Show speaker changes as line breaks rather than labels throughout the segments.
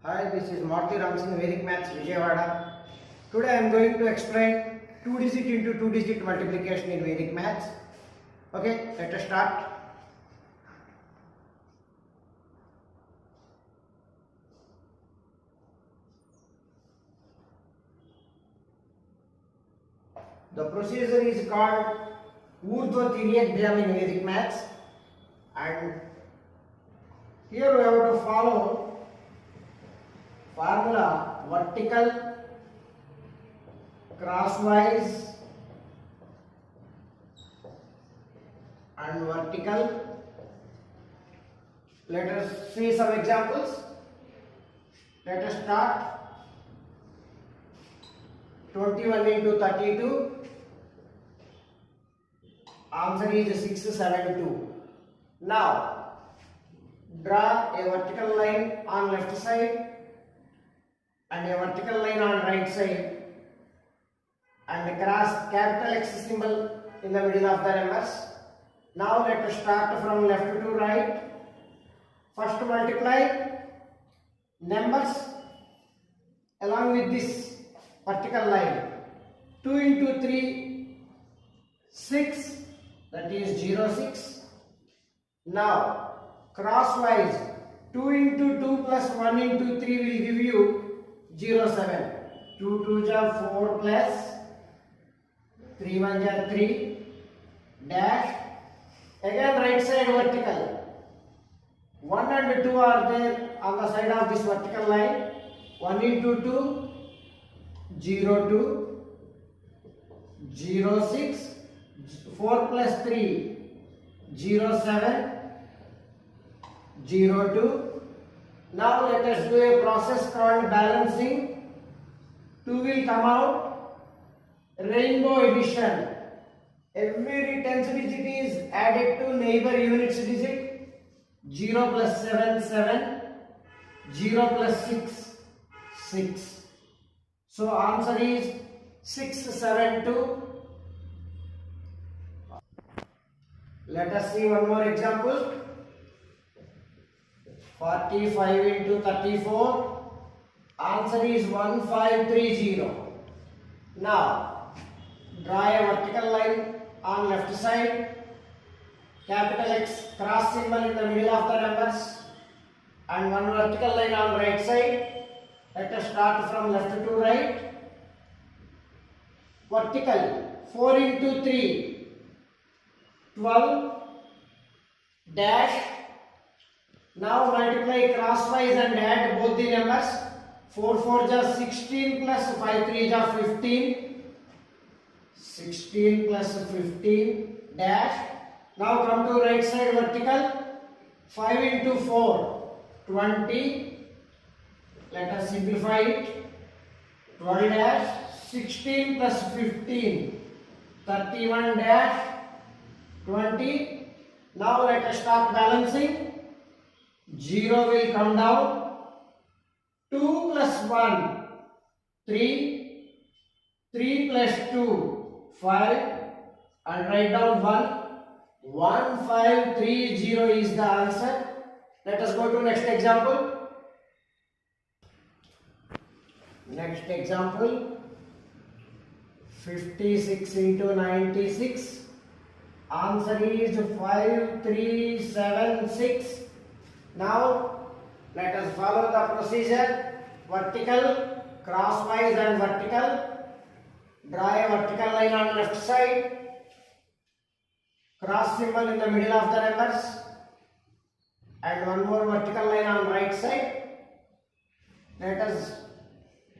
Hi, this is Marty Ramsingh, Vedic Maths, Vijayawada. Today I am going to explain 2-digit into 2-digit multiplication in Vedic Maths. Okay, let us start. The procedure is called Urdhva Tiryak Bhyam in Vedic Maths, and here we have to follow formula vertical, crosswise and vertical. Let us see some examples. Let us start. 21 into 32. Answer is 672. Now draw a vertical line on left side and a vertical line on right side and cross capital X symbol in the middle of the numbers. Now let us start from left to right. First multiply numbers along with this vertical line. 2 into 3, 6, that is 06. Now crosswise 2 into 2 plus 1 into 3 will give you 07. 2 2 are 4 plus 3 1 are 3 dash. Again right side vertical. 1 and 2 are there on the side of this vertical line. 1 into 2, 02, 06, 4 plus 3, 07, 02. Now let us do a process called balancing. 2 will come out. Rainbow addition. Every tens digit is added to neighbor units digit. 0 plus 7, 7. 0 plus 6, 6. So answer is 672. Let us see one more example. 45 into 34. Answer is 1530. Now draw a vertical line on left side. Capital X cross symbol in the middle of the numbers and one vertical line on right side. Let us start from left to right. Vertical 4 into 3, 12 dash. Now multiply crosswise and add both the numbers. 4 4 is 16 plus 5 3 is 15. 16 plus 15 dash. Now come to right side vertical. 5 into 4, 20. Let us simplify it. 12 dash. 16 plus 15, 31 dash 20. Now let us start balancing. 0 will come down. 2 plus 1, 3. 3 plus 2, 5. And write down 1. 1530 is the answer. Let us go to next example. Next example. 56 into 96. Answer is 5376. Now let us follow the procedure. Vertical, crosswise and vertical. Draw a vertical line on left side. Cross symbol in the middle of the numbers and one more vertical line on right side. Let us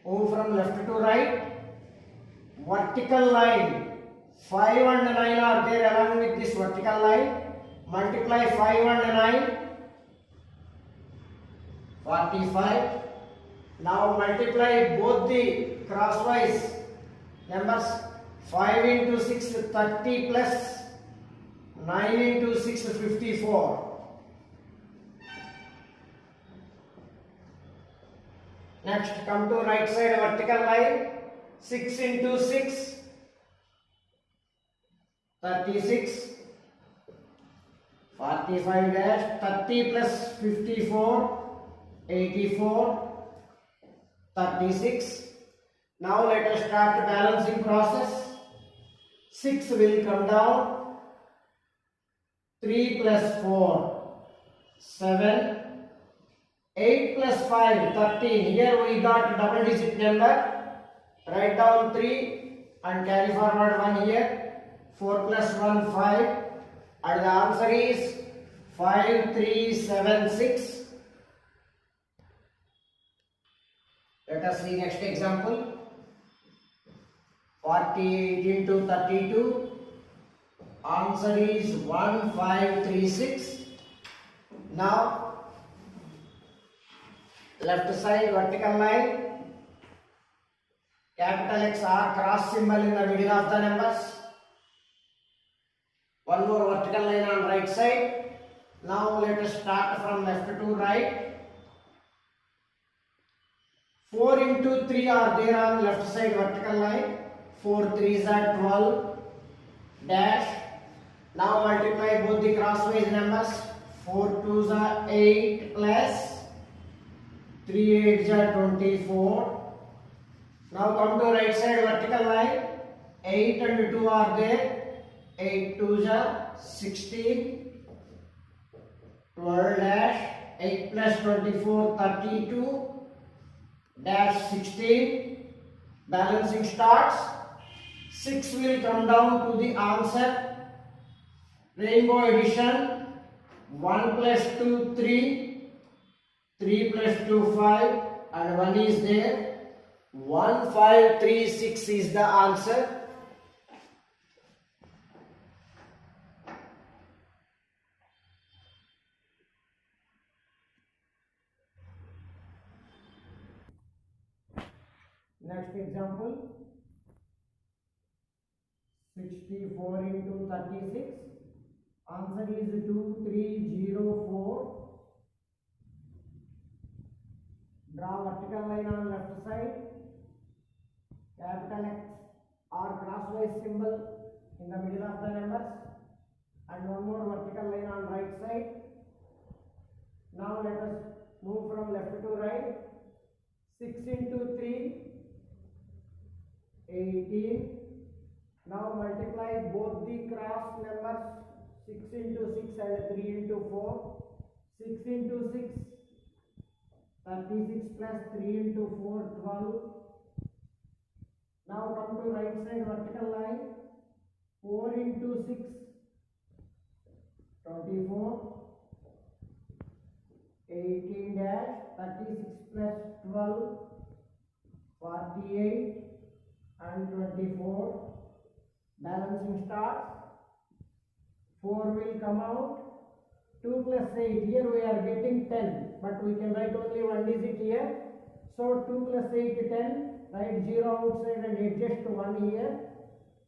move from left to right. Vertical line 5 and 9 are there along with this vertical line. Multiply 5 and 9, 45. Now multiply both the crosswise numbers. 5 into 6, 30 plus 9 into 6, 54. Next come to right side vertical line. 6 into 6, 36. 45 dash 30 plus 54, 84. 36. Now let us start the balancing process. 6 will come down. 3 plus 4, 7. 8 plus 5, 13. Here we got double digit number. Write down 3 and carry forward 1 here. 4 plus 1, 5. And the answer is 5376. Let us see next example. 48 into 32. Answer is 1536. Now, left side vertical line. Capital X R cross symbol in the middle of the numbers. One more vertical line on right side. Now let us start from left to right. 4 into 3 are there on left side vertical line. 4 3s are 12 dash. Now multiply both the crosswise numbers. 4 2s are 8 plus 3 8s are 24. Now come to right side vertical line. 8 and 2 are there. 8 2s are 16. 12 dash. 8 plus 24 32 dash 16. Balancing starts. 6 will come down to the answer. Rainbow addition. 1 plus 2 3. 3 plus 2 5 and 1 is there. 1536 is the answer. Next example. 64 into 36. Answer is 2304. Draw vertical line on left side. Capital X or crosswise symbol in the middle of the numbers. And one more vertical line on right side. Now let us move from left to right. 6 into 3. 18. Now multiply both the cross numbers. 6 into 6 and 3 into 4. 6 into 6. 36 plus 3 into 4, 12. Now come to right side vertical line. 4 into 6, 24. 18 dash. 36 plus 12, 48 and 24. Balancing starts. 4 will come out. 2 plus 8. Here we are getting 10. But we can write only one digit here. So 2 plus 8 10. Write 0 outside and adjust 1 here.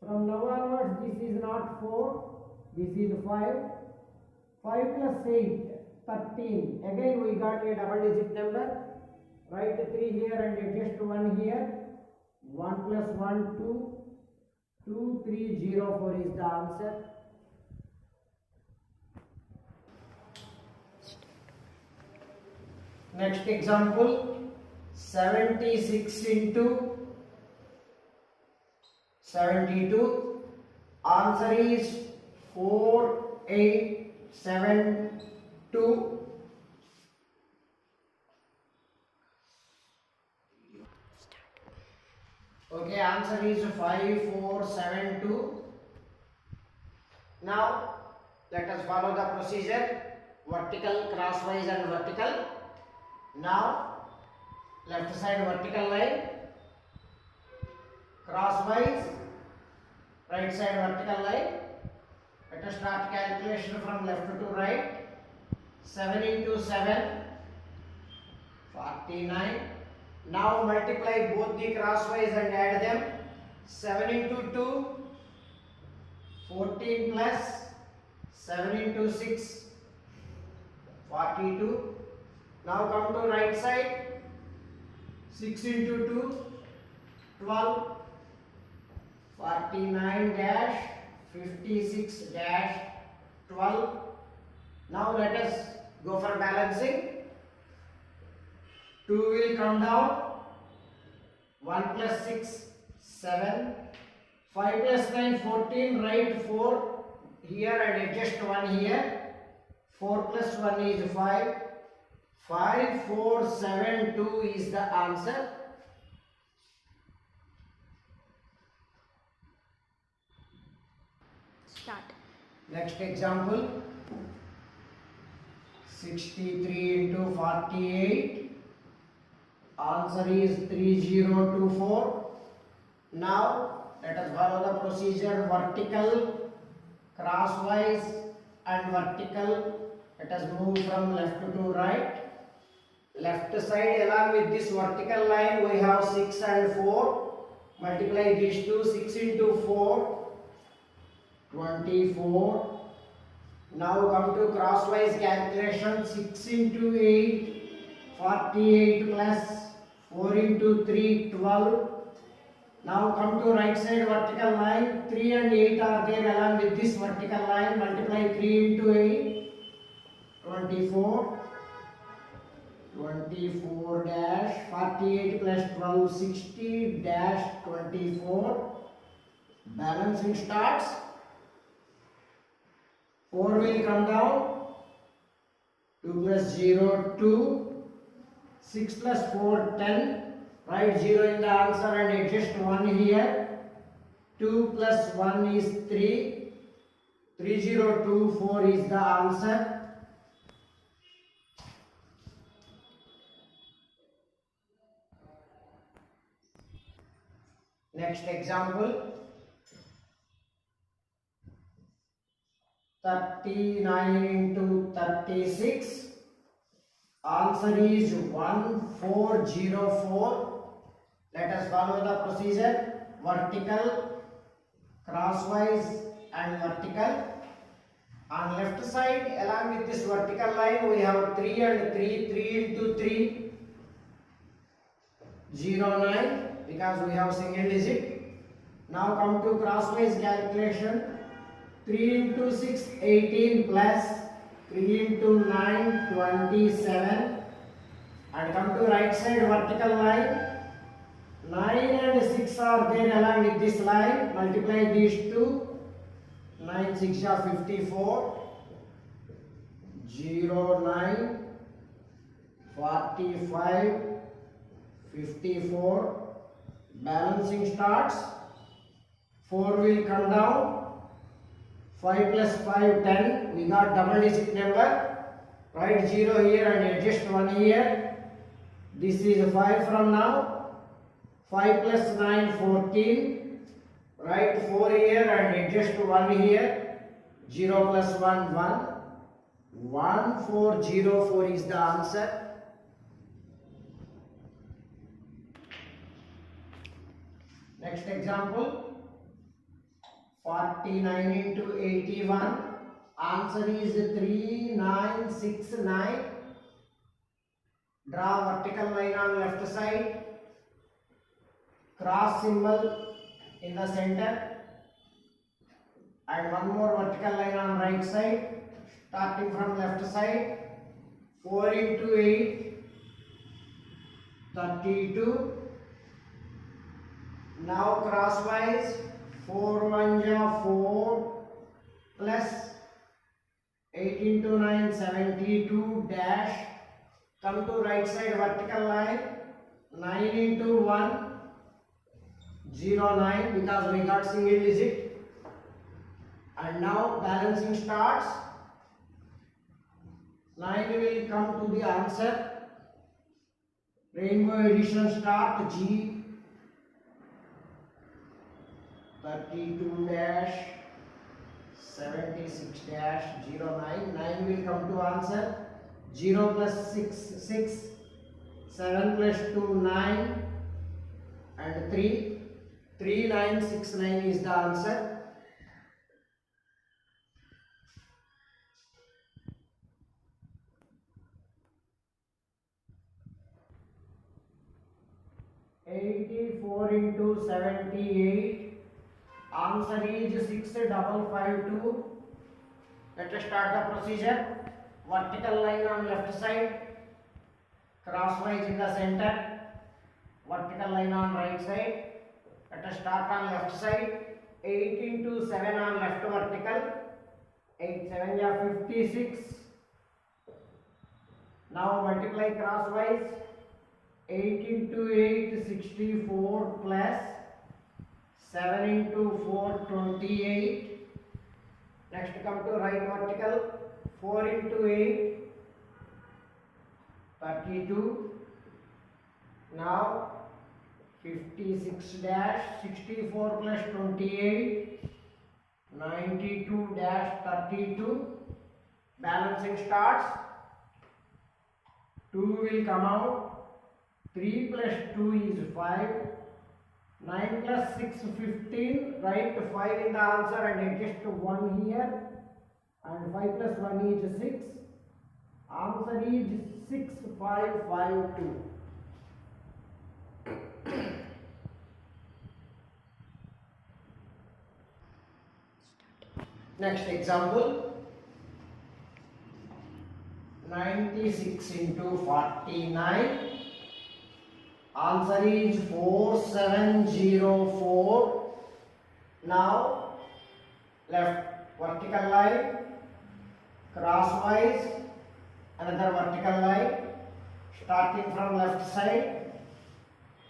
From now onwards this is not 4. This is 5. 5 plus 8 13. Again we got a double digit number. Write 3 here and adjust 1 here. 1 plus 1 2. 2304 is the answer. Next example. 76 into 72. Answer is 4872. Okay, answer is 5472. Now let us follow the procedure. Vertical, crosswise and vertical. Now left side vertical line, crosswise, right side vertical line. Let us start calculation from left to right. 7 into 7, 49. Now multiply both the crosswise and add them. 7 into 2, 14 plus 7 into 6, 42. Now come to right side. 6 into 2, 12, 49 dash 56 dash 12. Now let us go for balancing. 2 will come down. 1 plus 6, 7. 5 plus 9, 14. Write 4 here and adjust 1 here. 4 plus 1 is 5. 5, 4, 7, 2 is the answer.
Start.
Next example. 63 into 48. Answer is 3024. Now let us follow the procedure: vertical, crosswise and vertical. Let us move from left to right. Left side, along with this vertical line, we have 6 and 4. Multiply these two. 6 into 4, 24. Now come to crosswise calculation. 6 into 8, 48 plus 4 into 3, 12. Now come to right side vertical line. 3 and 8 are there along with this vertical line. Multiply 3 into 8, 24. 24 dash 48 plus 12, 60 dash 24. Balancing starts. 4 will come down. 2 plus 0, 2. 6 plus 4, 10. Write 0 in the answer and adjust 1 here. 2 plus 1 is 3. 3024 is the answer. Next example. 39 into 36. Answer is 1404. Let us follow the procedure: vertical, crosswise and vertical. On left side, along with this vertical line, we have 3 and 3. 3 into 3, 09, because we have single digit. Now come to crosswise calculation. 3 into 6, 18 plus 3 into 9, 27. And come to right side vertical line. 9 and 6 are there along with this line. Multiply these two. 9 6 are 54. 09, 45, 54. Balancing starts. 4 will come down. 5 plus 5, 10. We got double digit number. Write 0 here and adjust 1 here. This is 5 from now. 5 plus 9, 14. Write 4 here and adjust 1 here. 0 plus 1, 1. 1404 is the answer. Next example. 49 into 81. Answer is 3969. Draw vertical line on left side. Cross symbol in the center. And one more vertical line on right side. Starting from left side. 4 into 8, 32. Now crosswise. 4 1 ja 4 plus 8 into 9, 72 dash. Come to right side vertical line. 9 into 1, 09, because we got single digit. And now balancing starts. 9 will come to the answer. Rainbow addition start. G 32 dash 76 dash 09. 9 will come to answer. 0 plus 6, 6. 7 plus 2, 9. And 3. 3969 is the answer. (84 into 78). Answer is 6552. Let us start the procedure. Vertical line on left side, crosswise in the center. vertical line on right side. Let us start on left side. 8 into 7 on left vertical. 8 7 are 56. Now multiply crosswise. 8 into 8 64 plus 7 into 4 28. Next come to right vertical. 4 into 8 32. Now 56 dash 64 plus 28 92 dash 32. Balancing starts. 2 will come out. 3 plus 2 is 5. 9 plus 6 15. Write 5 in the answer and adjust 1 here. And 5 plus 1 is 6. Answer is 6552. Next example. 96 into 49. Answer is 4704. Now left vertical line, crosswise another vertical line, starting from left side.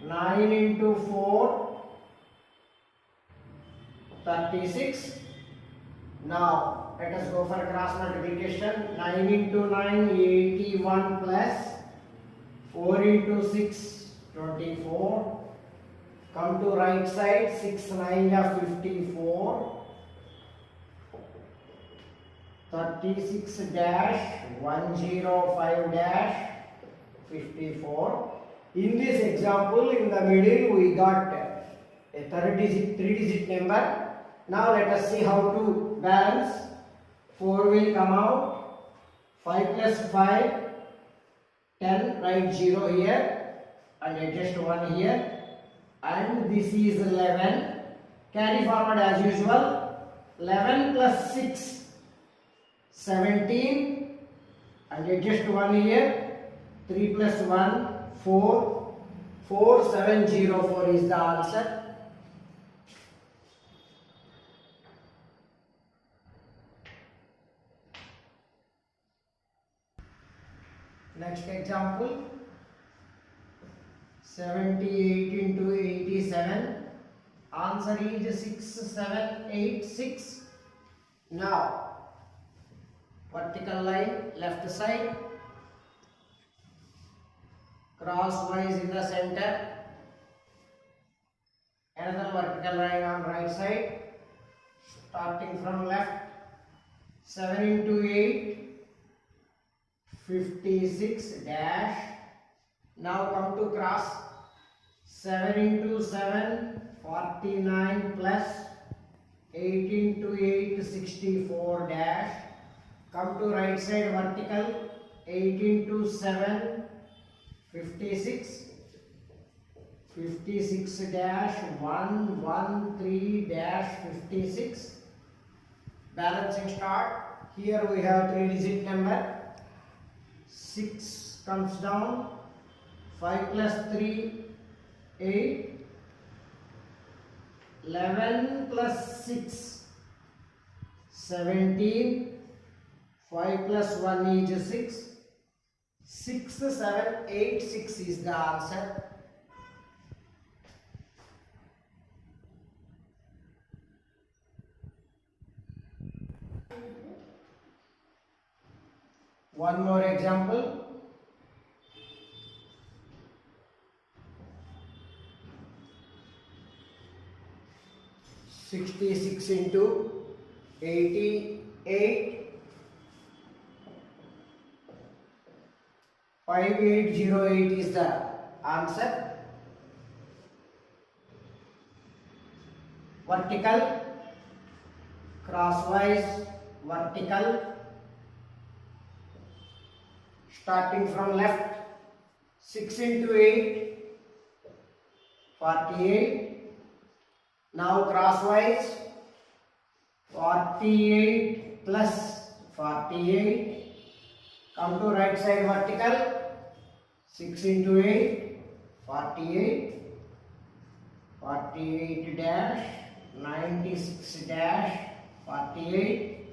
9 into 4 36. Now let us go for cross multiplication. 9 into 9 81 plus 4 into 6 24. Come to right side. 6 9 are 54. 36 dash 105 dash 54. In this example, in the middle we got a three digit number. Now let us see how to balance. 4 will come out. 5 plus 5 10. Write 0 here and adjust 1 here, and this is 11. Carry forward as usual. 11 plus 6 17 and adjust 1 here. 3 plus 1 4. 4704 is the answer. Next example. 78 into 87. Answer is 6786. Now vertical line left side, crosswise in the center, another vertical line on right side, starting from left. 7 into 8 56 dash. Now come to cross. 7 into 7 49 plus 8 into 8 64 dash. Come to right side vertical. 8 into 7 56. 56 dash 113 dash 56. Balancing start. Here we have 3 digit number. 6 comes down. 5 plus 3 8. 11 plus 6 17. 5 plus 1 is 6. 6786 is the answer. One more example. 66 into 88. 5808 is the answer. Vertical, crosswise, vertical, starting from left. 6 into 8 48. Now crosswise, 48 plus 48. Come to right side vertical. 6 into 8 48, 48 dash, 96 dash, 48.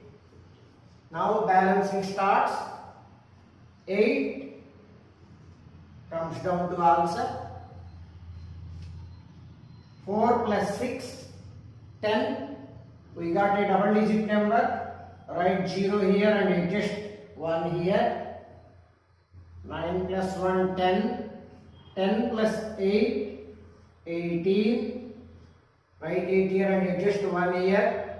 Now balancing starts. 8 comes down to answer. 4 plus 6, 10. We got a double digit number. Write 0 here and adjust 1 here. 9 plus 1, 10. 10 plus 8, 18. Write 8 here and adjust 1 here.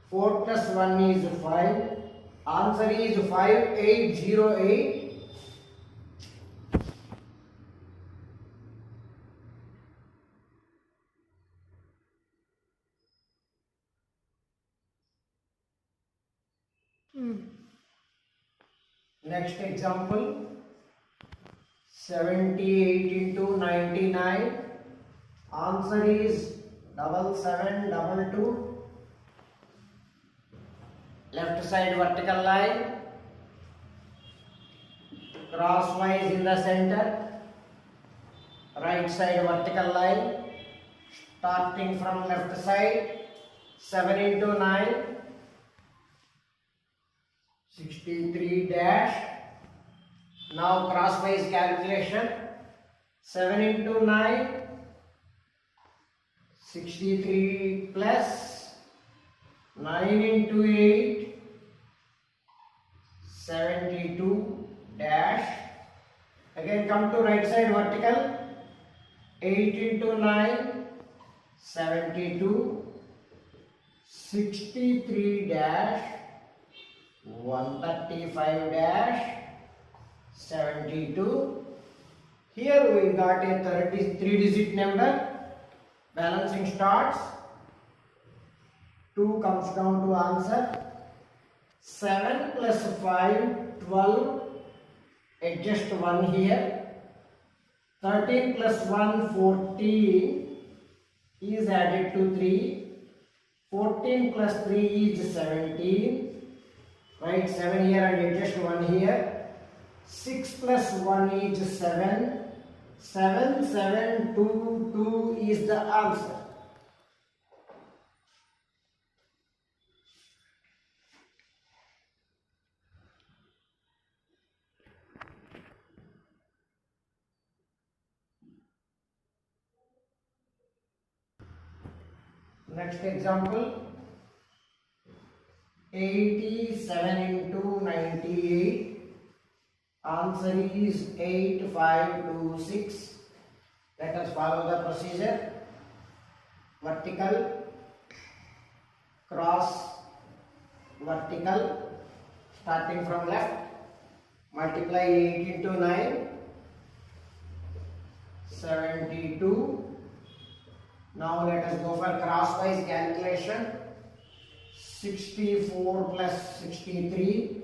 4 plus 1 is 5. Answer is 5808. Next example, 78 into 99. Answer is 7722. Left side vertical line, crosswise in the center. Right side vertical line, starting from left side. 7 into 9. 63 dash. Now crosswise calculation. 7 into 9. 63 plus 9 into 8. 72 dash. Again come to right side vertical. 8 into 9. 72. 63 dash. 135 dash 72. Here we got a 33 digit number. Balancing starts. 2 comes down to answer. 7 plus 5, 12. Adjust 1 here. 13 plus 1, 14 is added to 3. 14 plus 3 is 17. Write 7 here and adjust 1 here. 6 plus 1 is 7. 7, 7, 2, 2 is the answer. Next example. 87 into 98. Answer is 8526. Let us follow the procedure. Vertical, cross, vertical, starting from left. Multiply 8 into 9. 72. Now let us go for crosswise calculation. 64 plus 63.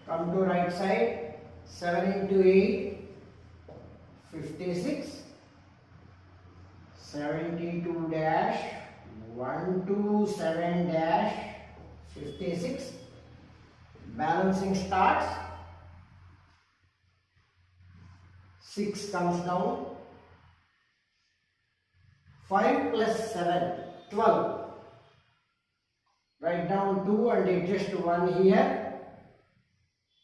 Come to right side. 7 into 8. 56. 72 dash 127 dash 56. Balancing starts. 6 comes down. 5 plus 7, 12. Write down 2 and adjust 1 here.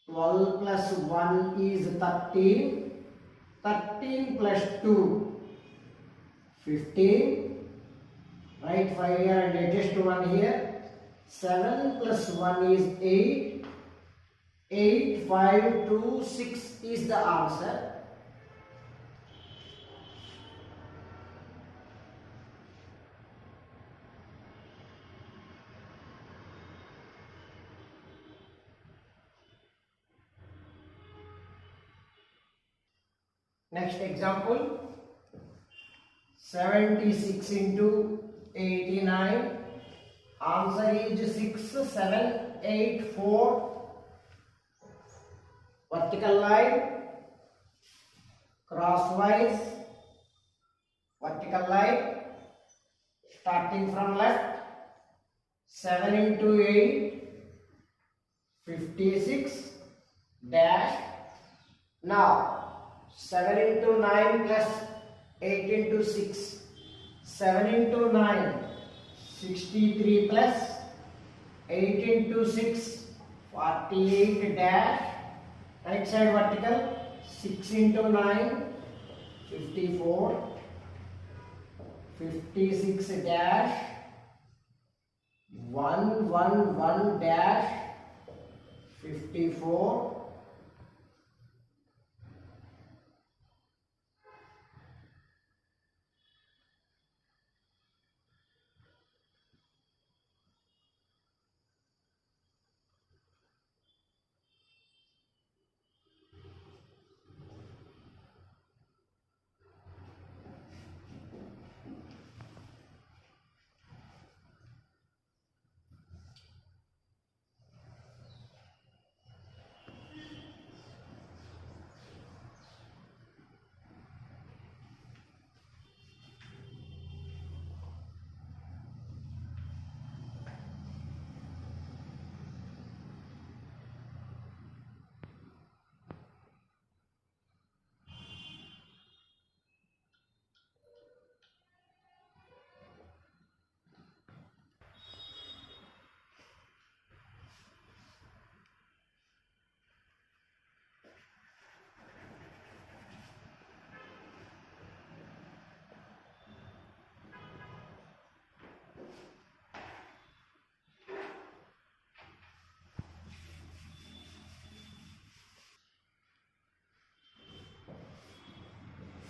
12 plus 1 is 13. 13 plus 2, 15. Write 5 here and adjust 1 here. 7 plus 1 is 8. 8, 5, 2, 6 is the answer. Next example, 76 into 89. Answer is 6, 7, 8, 4. Vertical line, crosswise, vertical line, starting from left. 7 into 8, 56 dash Now 7 into 9 plus 8 into 6. 7 into 9, 63 plus 8 into 6, 48 dash. Right side vertical. 6 into 9, 54. 56 dash. 111 dash. 54.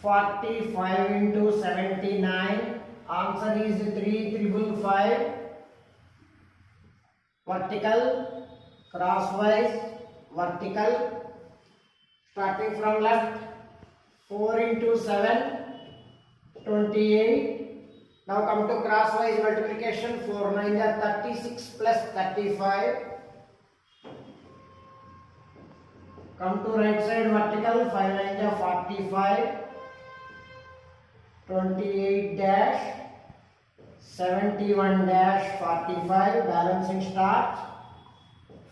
Forty-five into 79. Answer is 355. Vertical, crosswise, vertical. Starting from left. 4 into 7, 28. Now come to crosswise multiplication. 4 9 are 36 plus 35. Come to right side vertical. 5 9 are 45. 28 dash 71 dash 45. Balancing start.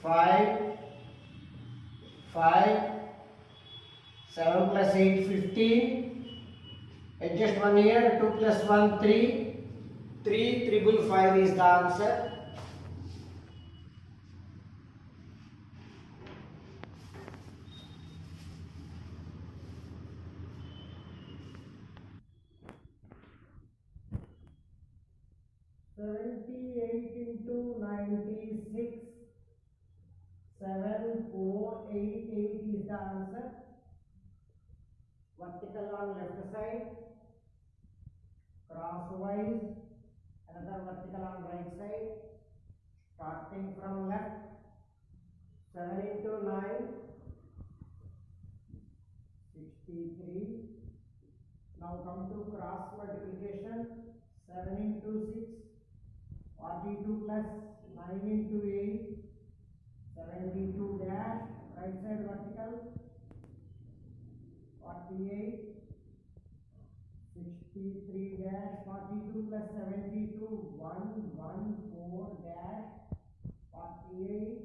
5 5 7 plus 8 15. Adjust 1 here. 2 plus 1 3. 355 is the answer. Into 96, 7488 is the answer. Vertical on left side, crosswise, another vertical on right side. Starting from left, 7 into 9, 63. Now come to cross multiplication. 7 into 6, 42 plus 9 into 8, 72 dash, right side vertical, 48, 63 dash, 42 plus 72, 114 dash, 48,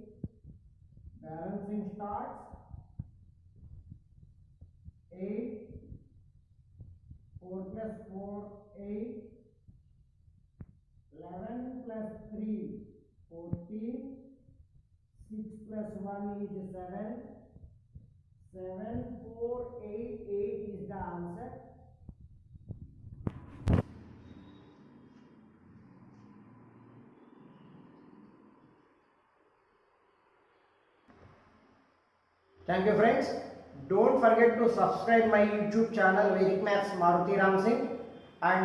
balancing starts, 8, 4 plus 4, 8, 11 plus 3, 14, 6 plus 1 is 7, 7488 is the answer. Thank you friends. Don't forget to subscribe my YouTube channel Vedic Maths Maruti Ram Singh.